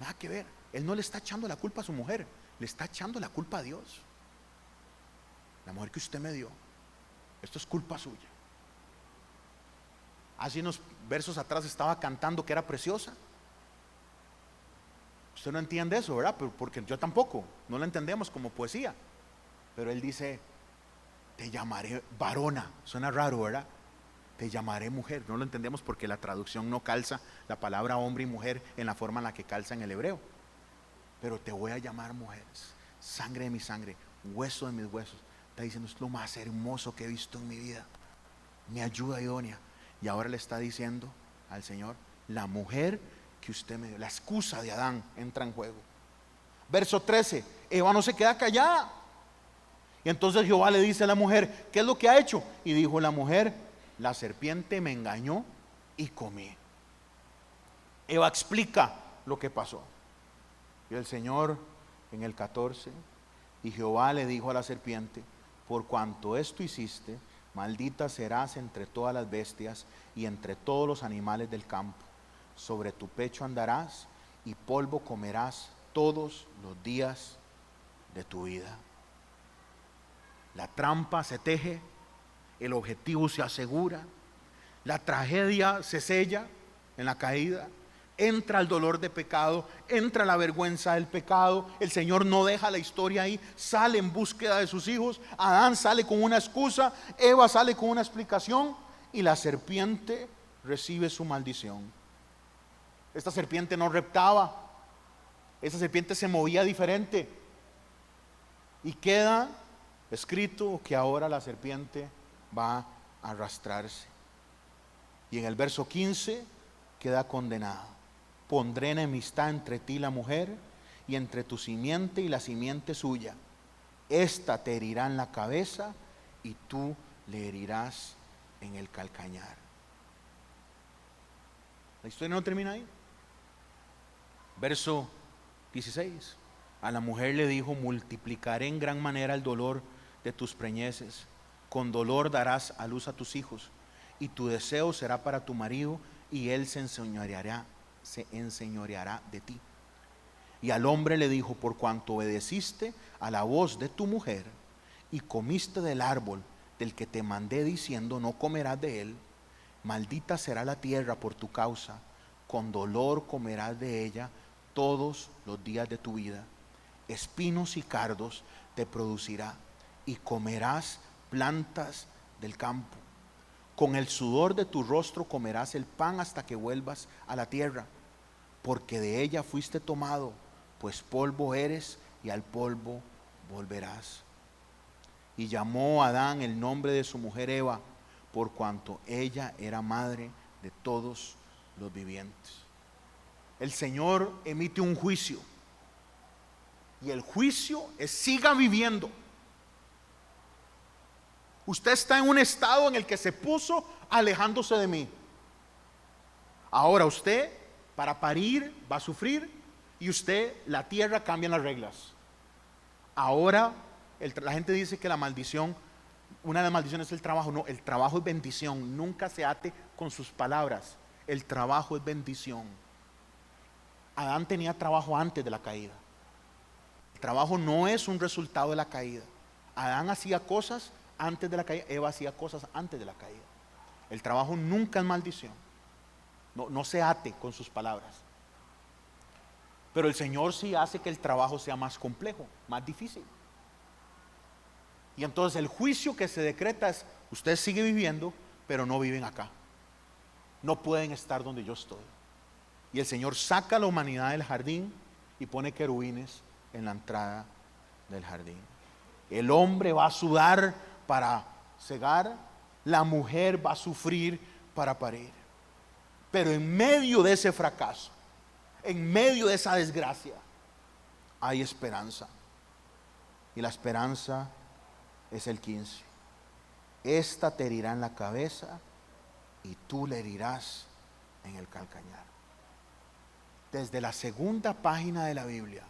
Nada que ver. Él no le está echando la culpa a su mujer, le está echando la culpa a Dios. La mujer que usted me dio, esto es culpa suya. Hace unos versos atrás estaba cantando que era preciosa. Usted no entiende eso, ¿verdad? Porque yo tampoco, no lo entendemos como poesía. Pero él dice: te llamaré varona. Suena raro, ¿verdad? Te llamaré mujer. No lo entendemos porque la traducción no calza la palabra hombre y mujer en la forma en la que calza en el hebreo. Pero te voy a llamar mujer, sangre de mi sangre, hueso de mis huesos. Está diciendo: es lo más hermoso que he visto en mi vida, mi ayuda idónea. Y ahora le está diciendo al Señor: la mujer que usted me dio. La excusa de Adán entra en juego. Verso 13, Eva no se queda callada. Y entonces Jehová le dice a la mujer: ¿qué es lo que ha hecho? Y dijo la mujer: la serpiente me engañó y comí. Eva explica lo que pasó. Y el Señor en el 14: y Jehová le dijo a la serpiente: por cuanto esto hiciste, maldita serás entre todas las bestias y entre todos los animales del campo. Sobre tu pecho andarás y polvo comerás todos los días de tu vida. La trampa se teje, el objetivo se asegura, la tragedia se sella en la caída. Entra el dolor de pecado, entra la vergüenza del pecado. El Señor no deja la historia ahí, sale en búsqueda de sus hijos. Adán sale con una excusa, Eva sale con una explicación, y la serpiente recibe su maldición. Esta serpiente no reptaba, esta serpiente se movía diferente, y queda escrito que ahora la serpiente va a arrastrarse. Y en el verso 15 queda condenada: pondré enemistad entre ti y la mujer, y entre tu simiente y la simiente suya. Esta te herirá en la cabeza, y tú le herirás en el calcañar. La historia no termina ahí. Verso 16: a la mujer le dijo: multiplicaré en gran manera el dolor de tus preñeces, con dolor darás a luz a tus hijos, y tu deseo será para tu marido, y él se enseñoreará de ti. Y al hombre le dijo: por cuanto obedeciste a la voz de tu mujer y comiste del árbol del que te mandé diciendo: no comerás de él, maldita será la tierra por tu causa, con dolor comerás de ella todos los días de tu vida. Espinos y cardos te producirá, y comerás plantas del campo. Con el sudor de tu rostro comerás el pan hasta que vuelvas a la tierra, porque de ella fuiste tomado, pues polvo eres y al polvo volverás. Y llamó a Adán el nombre de su mujer Eva, por cuanto ella era madre de todos los vivientes. El Señor emite un juicio, y el juicio es: siga viviendo. Usted está en un estado en el que se puso alejándose de mí. Ahora usted, para parir, va a sufrir, y usted, la tierra, cambian las reglas. Ahora, la gente dice que la maldición, una de las maldiciones es el trabajo. No, el trabajo es bendición. Nunca se ate con sus palabras. El trabajo es bendición. Adán tenía trabajo antes de la caída. El trabajo no es un resultado de la caída. Adán hacía cosas antes de la caída, Eva hacía cosas antes de la caída. El trabajo nunca es maldición. No se ate con sus palabras. Pero el Señor sí hace que el trabajo sea más complejo, más difícil. Y entonces el juicio que se decreta es: usted sigue viviendo, pero no viven acá. No pueden estar donde yo estoy. Y el Señor saca a la humanidad del jardín y pone querubines en la entrada del jardín. El hombre va a sudar para cegar, la mujer va a sufrir para parir. Pero en medio de ese fracaso, en medio de esa desgracia, hay esperanza. Y la esperanza es el 15. Esta te herirá en la cabeza y tú le herirás en el calcañar. Desde la segunda página de la Biblia,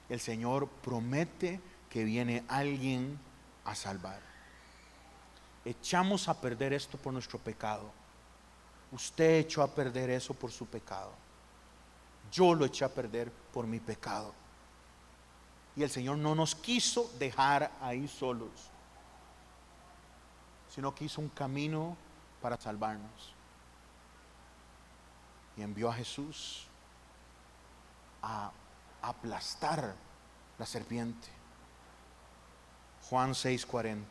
el Señor promete que viene alguien a salvar. Echamos a perder esto por nuestro pecado. Usted echó a perder eso por su pecado. Yo lo eché a perder por mi pecado. Y el Señor no nos quiso dejar ahí solos, sino que hizo un camino para salvarnos. Y envió a Jesús a aplastar la serpiente. Juan 6:40.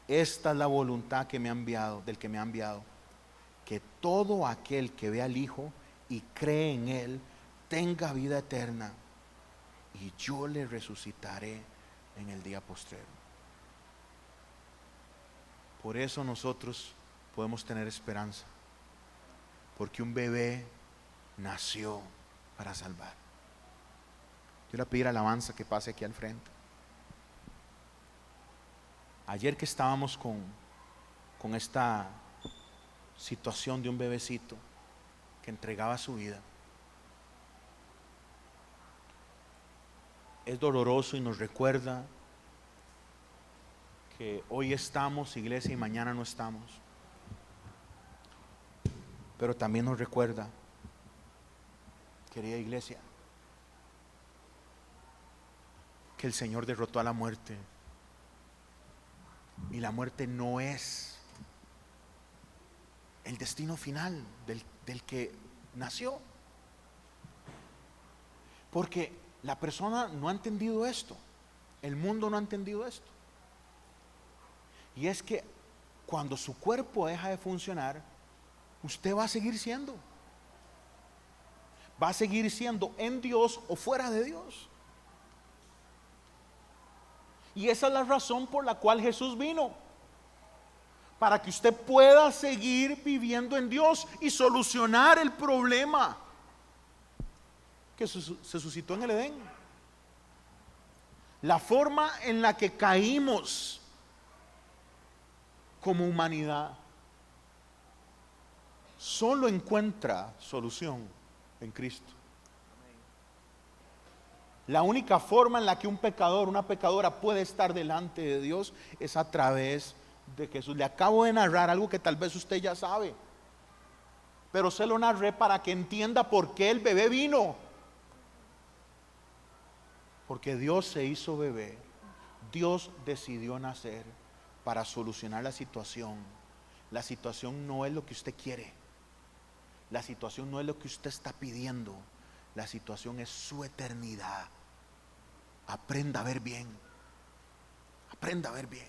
Esta es la voluntad que me ha enviado, del que me ha enviado, que todo aquel que ve al Hijo y cree en Él tenga vida eterna, y yo le resucitaré en el día postrero. Por eso nosotros podemos tener esperanza, porque un bebé nació para salvar. Yo le voy a pedir alabanza que pase aquí al frente. Ayer que estábamos con esta situación de un bebecito que entregaba su vida, es doloroso y nos recuerda que hoy estamos, iglesia, y mañana no estamos. Pero también nos recuerda, querida iglesia, que el Señor derrotó a la muerte. Y la muerte no es el destino final del que nació. Porque la persona no ha entendido esto. El mundo no ha entendido esto. Y es que cuando su cuerpo deja de funcionar, usted va a seguir siendo. Va a seguir siendo en Dios o fuera de Dios. Y esa es la razón por la cual Jesús vino. Para que usted pueda seguir viviendo en Dios y solucionar el problema que se suscitó en el Edén. La forma en la que caímos como humanidad solo encuentra solución en Cristo. La única forma en la que un pecador, una pecadora puede estar delante de Dios es a través de Jesús. Le acabo de narrar algo que tal vez usted ya sabe, pero se lo narré para que entienda por qué el bebé vino. Porque Dios se hizo bebé. Dios decidió nacer para solucionar la situación. La situación no es lo que usted quiere. La situación no es lo que usted está pidiendo. La situación es su eternidad. Aprenda a ver bien. Aprenda a ver bien.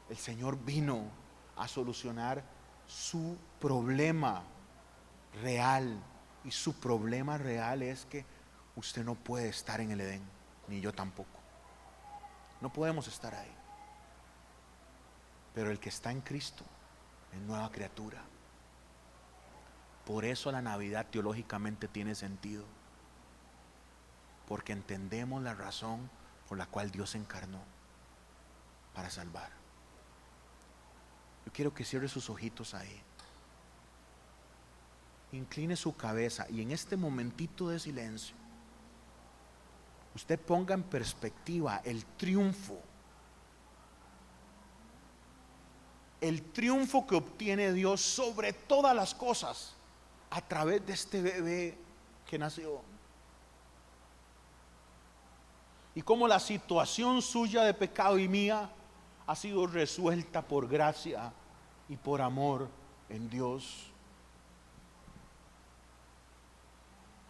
El Señor vino a solucionar su problema real. Y su problema real es que usted no puede estar en el Edén, ni yo tampoco. No podemos estar ahí. Pero el que está en Cristo es nueva criatura. Por eso la Navidad teológicamente tiene sentido, porque entendemos la razón por la cual Dios se encarnó para salvar. Yo quiero que cierre sus ojitos ahí. incline su cabeza y en este momentito de silencio, usted ponga en perspectiva el triunfo que obtiene Dios sobre todas las cosas a través de este bebé que nació. Y cómo la situación suya de pecado y mía ha sido resuelta por gracia y por amor en Dios.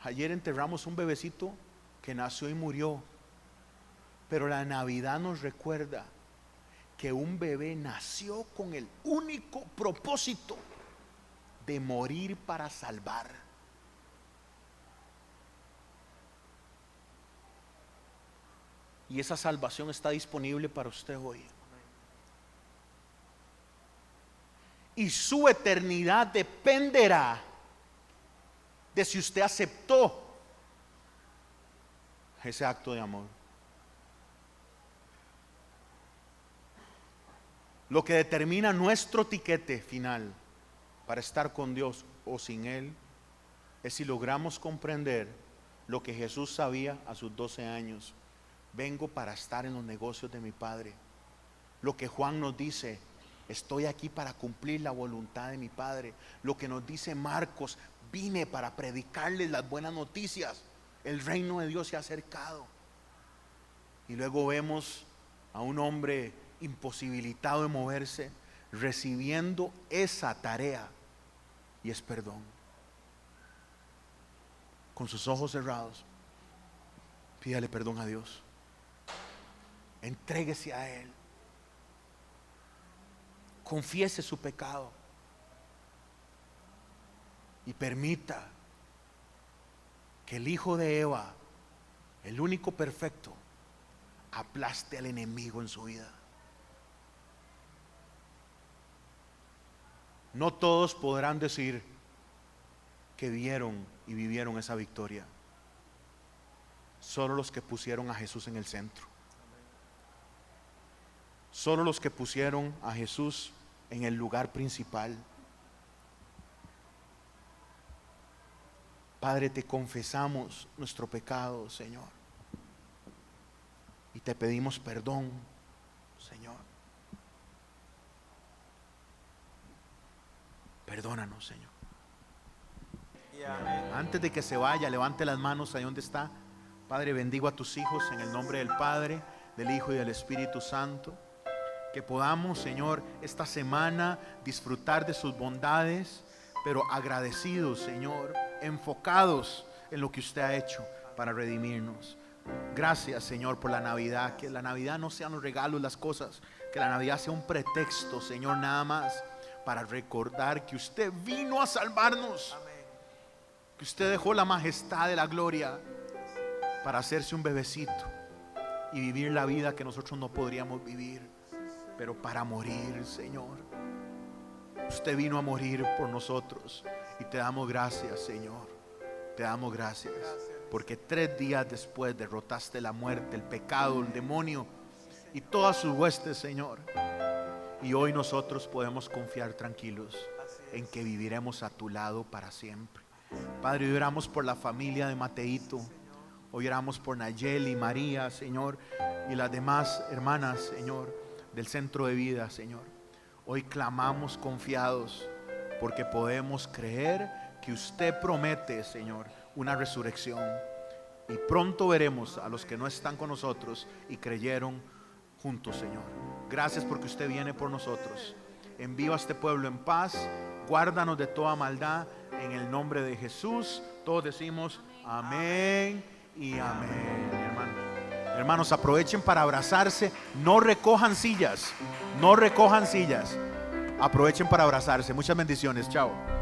Ayer enterramos un bebecito que nació y murió, pero la Navidad nos recuerda que un bebé nació con el único propósito de morir para salvar. Y esa salvación está disponible para usted hoy. Y su eternidad dependerá de si usted aceptó ese acto de amor. Lo que determina nuestro tiquete final para estar con Dios o sin Él es si logramos comprender lo que Jesús sabía a sus 12 años. Vengo para estar en los negocios de mi Padre. Lo que Juan nos dice, estoy aquí para cumplir la voluntad de mi Padre. Lo que nos dice Marcos, vine para predicarles las buenas noticias. El reino de Dios se ha acercado. Y luego vemos a un hombre imposibilitado de moverse, recibiendo esa tarea, y es perdón. Con sus ojos cerrados, pídale perdón a Dios. Entréguese a Él. Confiese su pecado y permita que el hijo de Eva, el único perfecto, aplaste al enemigo en su vida. No todos podrán decir que vieron y vivieron esa victoria. Solo los que pusieron a Jesús en el centro. Solo los que pusieron a Jesús en el lugar principal. Padre, te confesamos nuestro pecado, Señor, y te pedimos perdón, Señor. Perdónanos, Señor. Antes de que se vaya, levante las manos ahí donde está. Padre, bendigo a tus hijos en el nombre del Padre, del Hijo y del Espíritu Santo. Que podamos, Señor, esta semana disfrutar de sus bondades, pero agradecidos, Señor, enfocados en lo que usted ha hecho para redimirnos. Gracias, Señor, por la Navidad. Que la Navidad no sean los regalos, las cosas. Que la Navidad sea un pretexto, Señor, nada más para recordar que usted vino a salvarnos. Que usted dejó la majestad de la gloria para hacerse un bebecito y vivir la vida que nosotros no podríamos vivir, pero para morir, Señor. Usted vino a morir por nosotros y te damos gracias, Señor. Te damos gracias porque 3 días después derrotaste la muerte, el pecado, el demonio y todas sus huestes, Señor. Y hoy nosotros podemos confiar tranquilos en que viviremos a tu lado para siempre. Padre, hoy oramos por la familia de Mateito. Hoy oramos por Nayeli, María, Señor, y las demás hermanas, Señor, del centro de vida, Señor. Hoy clamamos confiados porque podemos creer que usted promete, Señor, una resurrección. Y pronto veremos a los que no están con nosotros y creyeron juntos, Señor. Gracias porque usted viene por nosotros. Envío a este pueblo en paz. Guárdanos de toda maldad en el nombre de Jesús. Todos decimos amén y amén, hermanos. Hermanos, aprovechen para abrazarse. No recojan sillas. No recojan sillas. Aprovechen para abrazarse. Muchas bendiciones. Chao.